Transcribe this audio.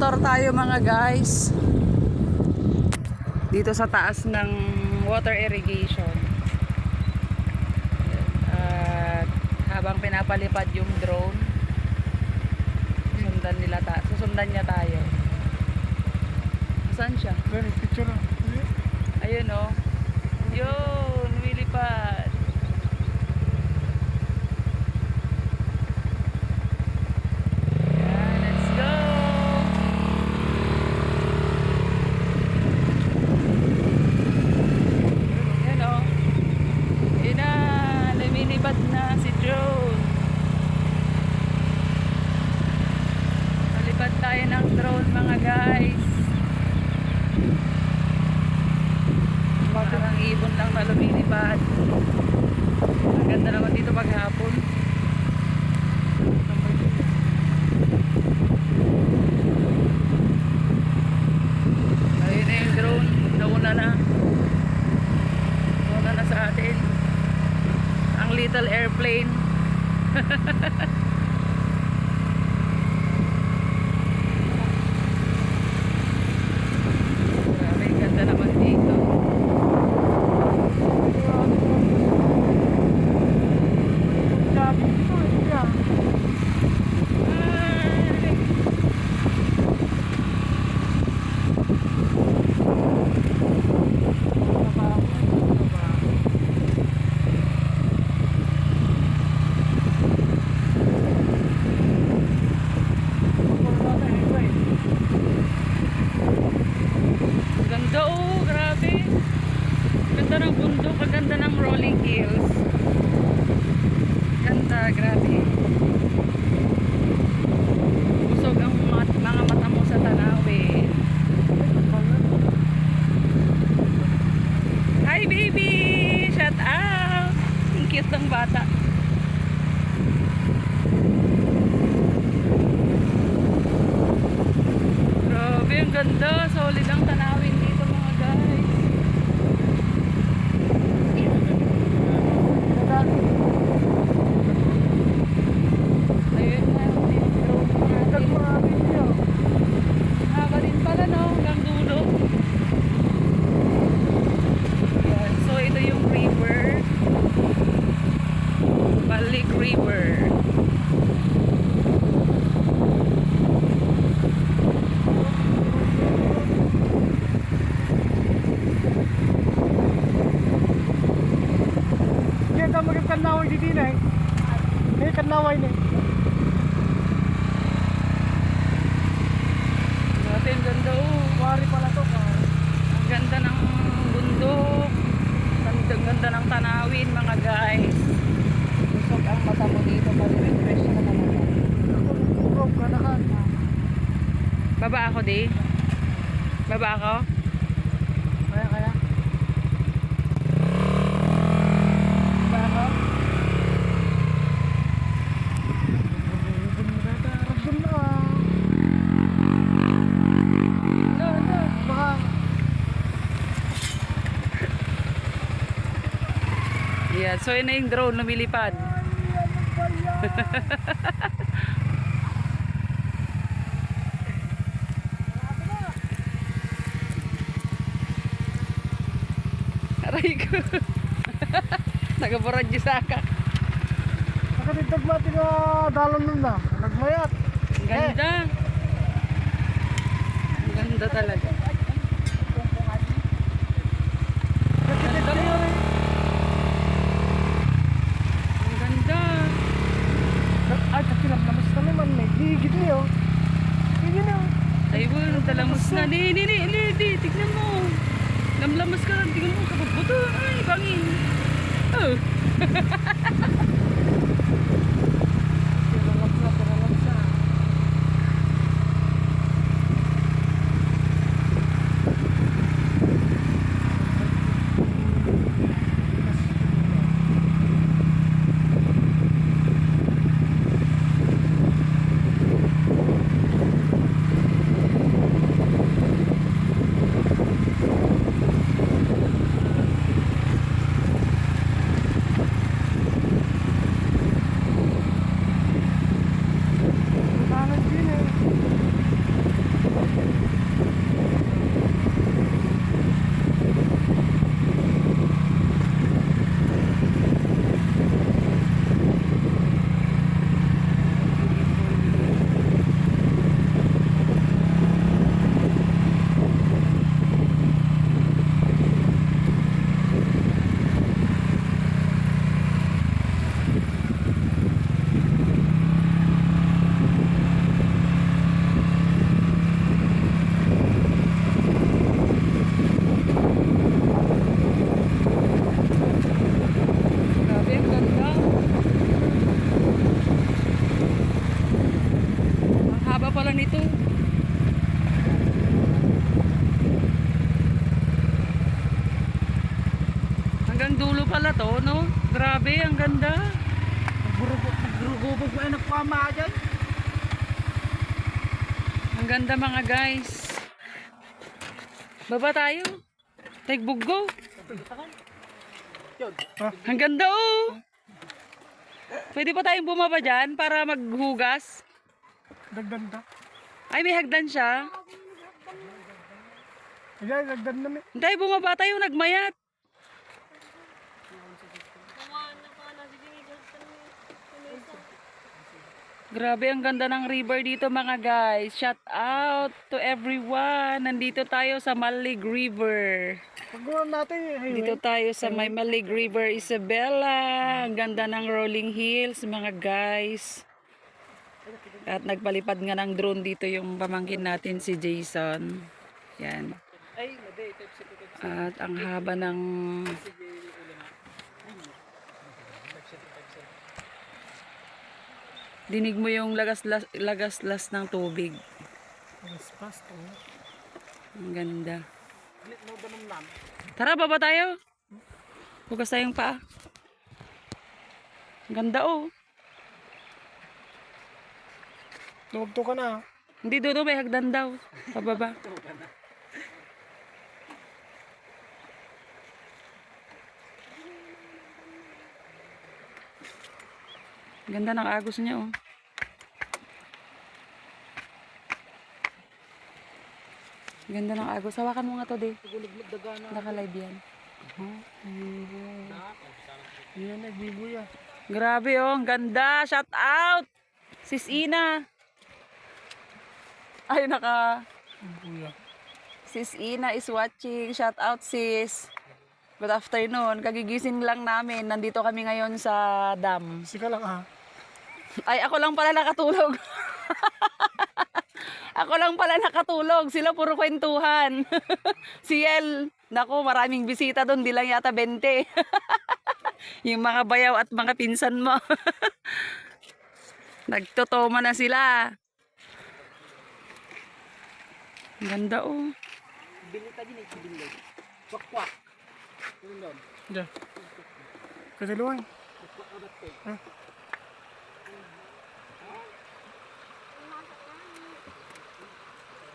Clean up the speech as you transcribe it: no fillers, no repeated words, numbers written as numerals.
motor tayo mga guys. Dito sa taas ng water irrigation. At habang pinapalipad yung drone, susundan niya tayo. Saan siya? Picture na. Ayun oh. Yun, lumilipad. Yan, let's go. Yan oh. Yun na, lumilipad na si drone. Malipad tayo ng drone mga guys. Parang ibon lang na lumilipad. Ang ganda naman dito maghapon. Ayun na yung drone. Nauna na sa atin. Ang little airplane. Grabe, ganda naman dito. Ganda oh, grabe. Ganda ng bundok, kaganda ng rolling hills. Ganda, grabe. Busog ang mga mata mo sa tanawin. Hi baby! Shout out! Ang cute ng bata. Grabe, ang ganda. Solid ang tanawin dito mga guys. Ayun na, haba din pala no, hanggang dulo. Yan. So ito yung river, Balik River. Kita maging kanaway di din eh. May kanaway ni. Grabe, ang ganda oh. Wari pala to. Ang ganda ng bundok. Ang ganda ng tanawin mga guys. Busog ang mata mo dito. Pag-refresh ka naman. Rob ka na ka. Baba ako di. Baba ako. Kaya. Baba ako. Rabdun na ah. Ano? Baka. Yeah, so yun na yung drone lumilipad. Aray ko. Nagaborad yung saka. Nakatitag mati na dalon nun na. Nagmayat. Ang ganda. Ang ganda talaga. Nakatitag kayo rin. Ang ganda. Ay, kakilap naman sa naman eh. Higit niyo. Higit niyo. Ay, well, talamos na. Di. Tignan mo. Lamlamas ka lang. Tignan mo. Kapagbuto. Ay, bangin. Oh. Paralam sa. Grabe, ang ganda. Nagurugubog mo ay nagpama dyan. Ang ganda mga guys. Baba tayo. Tagbuggo. Ang ganda oh. Pwede pa tayong bumaba dyan para maghugas. Dagdan ta. Ay, may hagdan siya. Ayan, dagdan na may. Hindi, bumaba tayo, nagmayat. Grabe, ang ganda ng river dito mga guys. Shout out to everyone. Nandito tayo sa Malig River. Pagkuhan natin highway. Dito tayo sa may Malig River, Isabela. Ang ganda ng rolling hills mga guys. At nagpalipad nga ng drone dito yung pamangkin natin si Jason. Yan. At ang haba ng dinig mo yung lagaslas ng tubig. Mas fast oh. Ang ganda. Glit mo ba nung lam? Tara, baba tayo. Hugas tayong paa. Ang ganda oh. Tuwag to ka na. Hindi doon, may hagdan daw. Pababa. Ganda ng agos niya oh. Ganda ng agos. Hawakan mo nga to, di. Naka-live yan. Yan, nagbibuya. Grabe oh, ang ganda. Shout out! Sis Ina. Ay, Buya. Sis Ina is watching. Shout out, sis. Good afternoon. Kagigising lang namin. Nandito kami ngayon sa dam. Sika lang ah. Ay, ako lang pala nakatulog. Ako lang pala nakatulog. Sila puro kwentuhan. Si El, naku, maraming bisita doon. Di lang yata 20. Yung mga bayaw at mga pinsan mo. Nagtotoma na sila. Ang ganda oh. Diyan. Kasiluan.